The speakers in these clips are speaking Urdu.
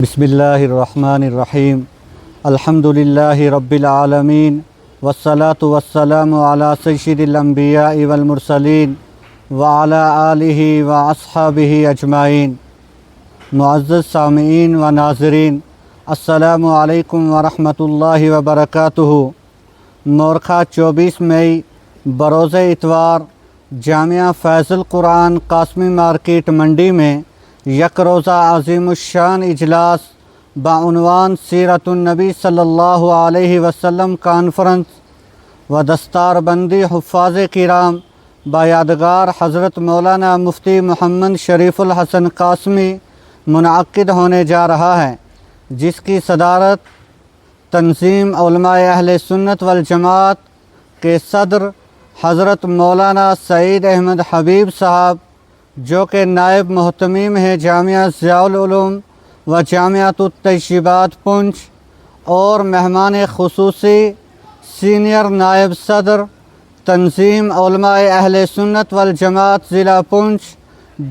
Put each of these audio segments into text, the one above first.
بسم اللہ الرحمن الرحیم الحمد للہ رب العالمین والصلاة والسلام علی سید الانبیاء والمرسلین وعلی آلہ واصحابہ اجمعین۔ معزز سامعین و ناظرین، السلام علیکم ورحمۃ اللہ وبرکاتہ۔ مورخہ 24 مئی بروز اتوار جامعہ فیض القرآن قاسمی مارکیٹ منڈی میں یک روزہ عظیم الشان اجلاس بعنوان سیرت النبی صلی اللہ علیہ وسلم کانفرنس و دستار بندی حفاظ کرام با یادگار حضرت مولانا مفتی محمد شریف الحسن قاسمی منعقد ہونے جا رہا ہے، جس کی صدارت تنظیم علماء اہل سنت والجماعت کے صدر حضرت مولانا سعید احمد حبیب صاحب، جو کہ نائب محتمیم ہیں جامعہ ضیاء العلوم و جامعۃ الطیبات پونچھ، اور مہمان خصوصی سینئر نائب صدر تنظیم علماء اہل سنت والجماعت ضلع پونچھ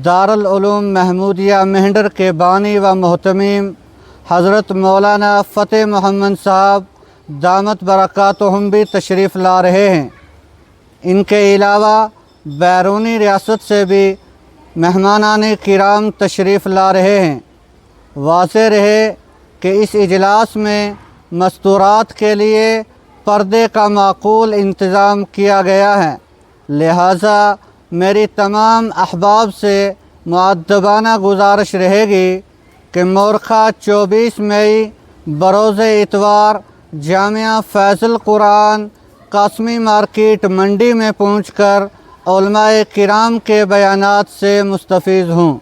دارالعلوم محمودیہ مہنڈر کے بانی و محتمیم حضرت مولانا فتح محمد صاحب دامت برکاتہم بھی تشریف لا رہے ہیں۔ ان کے علاوہ بیرونی ریاست سے بھی مہمانان کرام تشریف لا رہے ہیں۔ واضح رہے کہ اس اجلاس میں مستورات کے لیے پردے کا معقول انتظام کیا گیا ہے، لہٰذا میری تمام احباب سے مؤدبانہ گزارش رہے گی کہ مورخہ 24 مئی بروز اتوار جامعہ فیض القرآن قاسمی مارکیٹ منڈی میں پہنچ کر علماء کرام کے بیانات سے مستفیض ہوں۔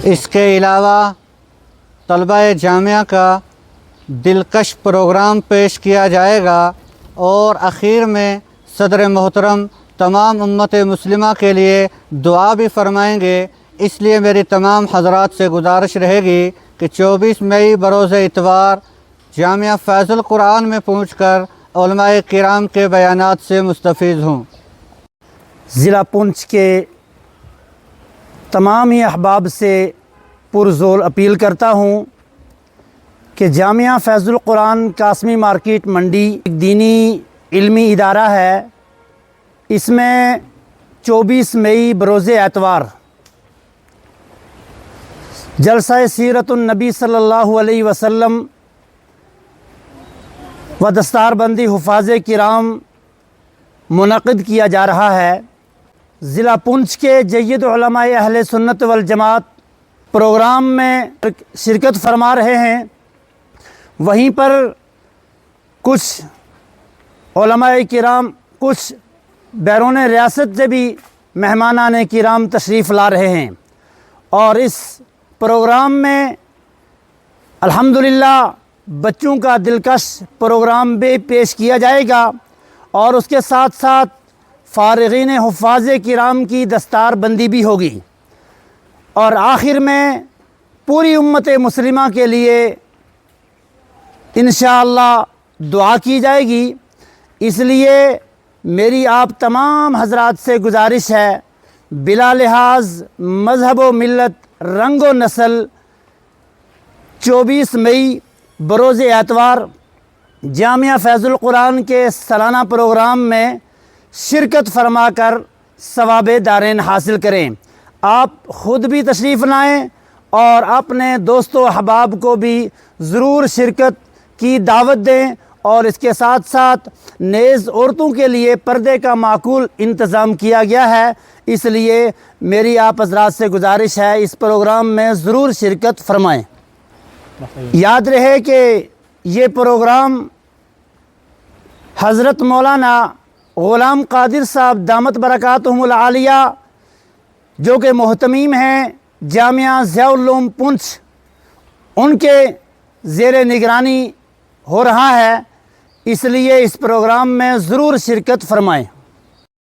اس کے علاوہ طلبہ جامعہ کا دلکش پروگرام پیش کیا جائے گا، اور اخیر میں صدر محترم تمام امت مسلمہ کے لیے دعا بھی فرمائیں گے۔ اس لیے میری تمام حضرات سے گزارش رہے گی کہ 24 مئی بروز اتوار جامعہ فیض القرآن میں پہنچ کر علماء کرام کے بیانات سے مستفیض ہوں۔ ضلع پونچھ کے تمام ہی احباب سے پرزور اپیل کرتا ہوں کہ جامعہ فیض القرآن قاسمی مارکیٹ منڈی ایک دینی علمی ادارہ ہے۔ اس میں 24 مئی بروز اتوار جلسہ سیرت النبی صلی اللہ علیہ وسلم و دستار بندی حفاظ کرام منعقد کیا جا رہا ہے۔ ضلع پونچھ کے جید علماء اہل سنت والجماعت پروگرام میں شرکت فرما رہے ہیں، وہیں پر کچھ علماء کرام کچھ بیرون ریاست سے بھی مہمانان کرام تشریف لا رہے ہیں، اور اس پروگرام میں الحمدللہ بچوں کا دلکش پروگرام بھی پیش کیا جائے گا، اور اس کے ساتھ ساتھ فارغین حفاظ کرام کی دستار بندی بھی ہوگی، اور آخر میں پوری امت مسلمہ کے لیے انشاءاللہ دعا کی جائے گی۔ اس لیے میری آپ تمام حضرات سے گزارش ہے، بلا لحاظ مذہب و ملت رنگ و نسل 24 مئی بروز اتوار جامعہ فیض القرآن کے سالانہ پروگرام میں شرکت فرما کر ثواب دارین حاصل کریں۔ آپ خود بھی تشریف لائیں اور اپنے دوست و احباب کو بھی ضرور شرکت کی دعوت دیں، اور اس کے ساتھ ساتھ نیز عورتوں کے لیے پردے کا معقول انتظام کیا گیا ہے۔ اس لیے میری آپ حضرات سے گزارش ہے، اس پروگرام میں ضرور شرکت فرمائیں۔ یاد رہے کہ یہ پروگرام حضرت مولانا غلام قادر صاحب دامت برکاتہم العالیہ، جو کہ محتمیم ہیں جامعہ ضیاء العلوم پونچھ، ان کے زیر نگرانی ہو رہا ہے، اس لیے اس پروگرام میں ضرور شرکت فرمائیں۔